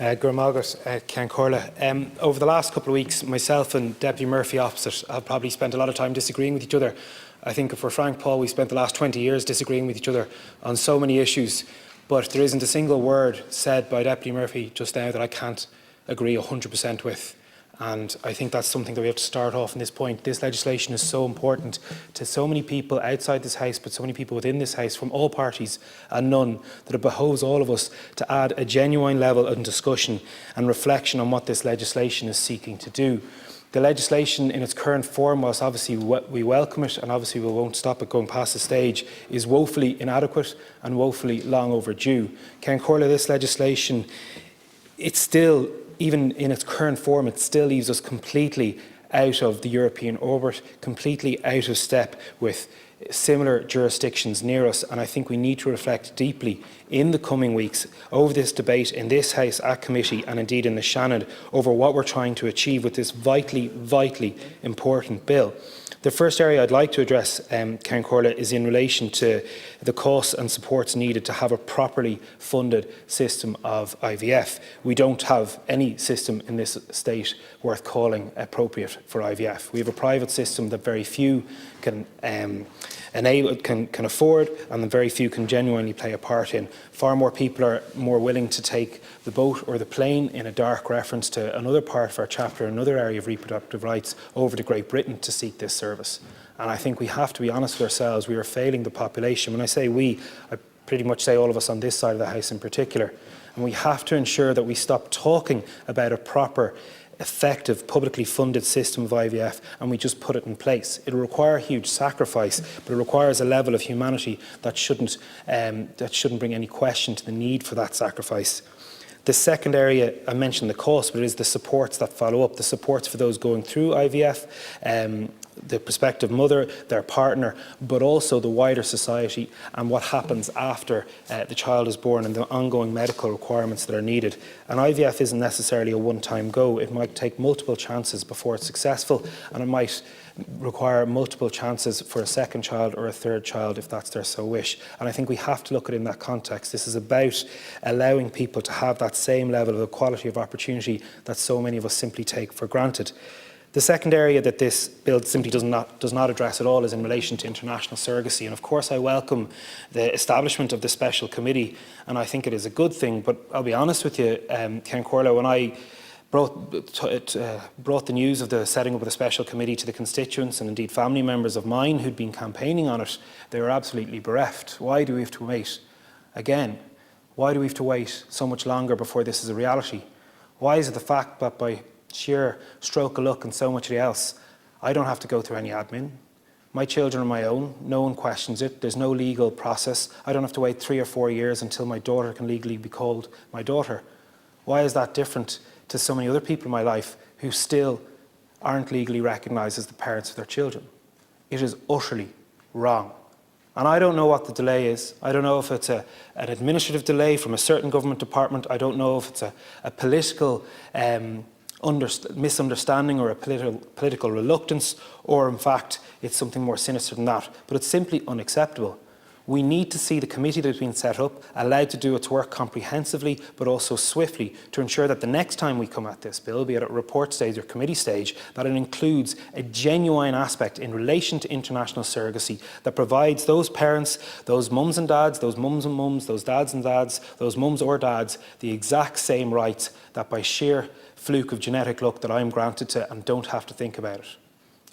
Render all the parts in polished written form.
Ken Corla. Over the last couple of weeks, myself and Deputy Murphy opposite have probably spent a lot of time disagreeing with each other. I think if we're frank, Paul, we spent the last 20 years disagreeing with each other on so many issues, but there isn't a single word said by Deputy Murphy just now that I can't agree 100% with. And I think that's something that we have to start off on this point. This legislation is so important to so many people outside this House, but so many people within this House from all parties and none, that it behoves all of us to add a genuine level of discussion and reflection on what this legislation is seeking to do. The legislation in its current form, whilst obviously we welcome it and obviously we won't stop it going past the stage, is woefully inadequate and woefully long overdue. Ken Corla, this legislation, it's still, even in its current form, it still leaves us completely out of the European orbit, completely out of step with similar jurisdictions near us, and I think we need to reflect deeply in the coming weeks over this debate in this House, at committee and indeed in the Shannon over what we're trying to achieve with this vitally important bill. The first area I'd like to address, Ken Corla, is in relation to the costs and supports needed to have a properly funded system of IVF. We don't have any system in this state worth calling appropriate for IVF. We have a private system that very few can afford, and very few can genuinely play a part in. Far more people are more willing to take the boat or the plane, in a dark reference to another part of our chapter, another area of reproductive rights, over to Great Britain to seek this service. And I think we have to be honest with ourselves. We are failing the population. When I say we, I pretty much say all of us on this side of the House in particular. And we have to ensure that we stop talking about a proper, effective, publicly funded system of IVF and we just put it in place. It will require a huge sacrifice, but it requires a level of humanity that shouldn't bring any question to the need for that sacrifice. The second area, I mentioned the cost, but it is the supports that follow up, the supports for those going through IVF, the prospective mother, their partner, but also the wider society and what happens after the child is born and the ongoing medical requirements that are needed. And IVF isn't necessarily a one-time go. It might take multiple chances before it's successful, and it might require multiple chances for a second child or a third child if that's their so wish. And I think we have to look at it in that context. This is about allowing people to have that same level of equality of opportunity that so many of us simply take for granted. The second area that this bill simply does not address at all is in relation to international surrogacy. And of course I welcome the establishment of the special committee, and I think it is a good thing. But I'll be honest with you, Ken Corla, when I brought the news of the setting up of the special committee to the constituents and indeed family members of mine who'd been campaigning on it, they were absolutely bereft. Why do we have to wait? Again, why do we have to wait so much longer before this is a reality? Why is it the fact that by sheer stroke of luck and so much else, I don't have to go through any admin? My children are my own, no one questions it, there's no legal process. I don't have to wait 3 or 4 years until my daughter can legally be called my daughter. Why is that different to so many other people in my life who still aren't legally recognised as the parents of their children? It is utterly wrong. And I don't know what the delay is. I don't know if it's an administrative delay from a certain government department. I don't know if it's a political misunderstanding or a political reluctance, or in fact it's something more sinister than that. But it's simply unacceptable. We need to see the committee that's been set up allowed to do its work comprehensively but also swiftly to ensure that the next time we come at this bill, be it at report stage or committee stage, that it includes a genuine aspect in relation to international surrogacy that provides those parents, those mums and dads, those mums and mums, those dads and dads, those mums or dads, the exact same rights that by sheer fluke of genetic luck that I'm granted to and don't have to think about it.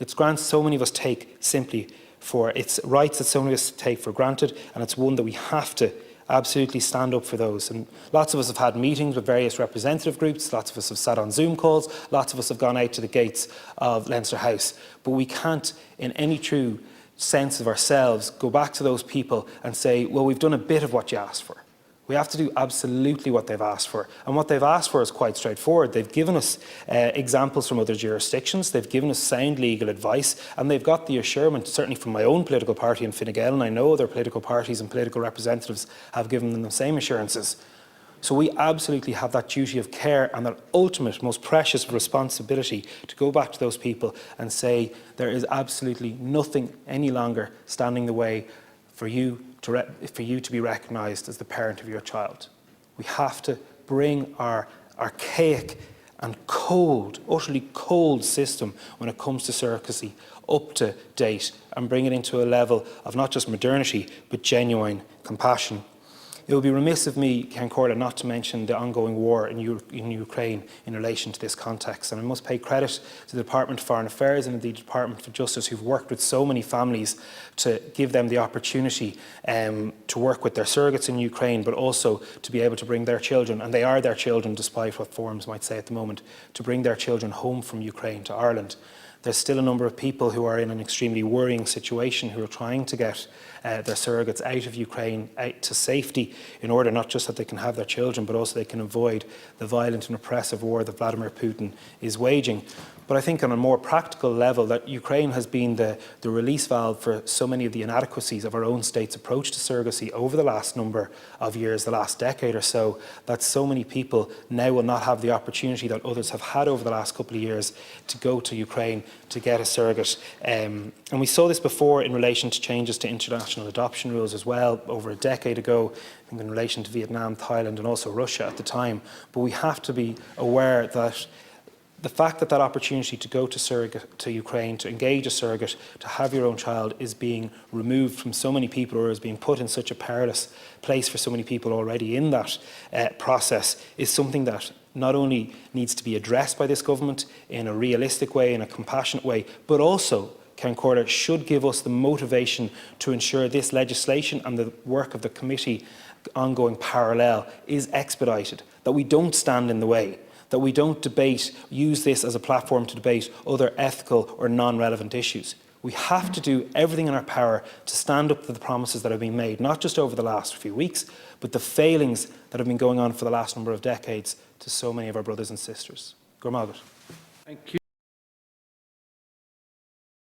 It's grants so many of us take simply for, it's rights that so many of us take for granted, and it's one that we have to absolutely stand up for those. And lots of us have had meetings with various representative groups, lots of us have sat on Zoom calls, lots of us have gone out to the gates of Leinster House, but we can't in any true sense of ourselves go back to those people and say, well, we've done a bit of what you asked for. We have to do absolutely what they've asked for. And what they've asked for is quite straightforward. They've given us examples from other jurisdictions, they've given us sound legal advice, and they've got the assurance, certainly from my own political party in Fine Gael, and I know other political parties and political representatives have given them the same assurances. So we absolutely have that duty of care and that ultimate, most precious responsibility to go back to those people and say there is absolutely nothing any longer standing in the way for you to be recognised as the parent of your child. We have to bring our archaic and cold, utterly cold system when it comes to surrogacy up to date and bring it into a level of not just modernity but genuine compassion. It would be remiss of me, Ken Corley, not to mention the ongoing war in Ukraine in relation to this context. And I must pay credit to the Department of Foreign Affairs and the Department for Justice, who've worked with so many families to give them the opportunity to work with their surrogates in Ukraine, but also to be able to bring their children, and they are their children despite what forums might say at the moment, to bring their children home from Ukraine to Ireland. There's still a number of people who are in an extremely worrying situation who are trying to get their surrogates out of Ukraine, out to safety, in order not just that they can have their children, but also they can avoid the violent and oppressive war that Vladimir Putin is waging. But I think on a more practical level that Ukraine has been the release valve for so many of the inadequacies of our own state's approach to surrogacy over the last number of years, the last decade or so, that so many people now will not have the opportunity that others have had over the last couple of years to go to Ukraine to get a surrogate. And we saw this before in relation to changes to international adoption rules as well over a decade ago, I think in relation to Vietnam, Thailand and also Russia at the time. But we have to be aware that the fact that that opportunity to go to Ukraine, to engage a surrogate, to have your own child is being removed from so many people, or is being put in such a perilous place for so many people already in that process, is something that not only needs to be addressed by this government in a realistic way, in a compassionate way, but also, Ken Corley, should give us the motivation to ensure this legislation and the work of the committee ongoing parallel is expedited, that we don't stand in the way, that we don't use this as a platform to debate other ethical or non-relevant issues. We have to do everything in our power to stand up to the promises that have been made, not just over the last few weeks, but the failings that have been going on for the last number of decades to so many of our brothers and sisters. Gormagat. Thank you.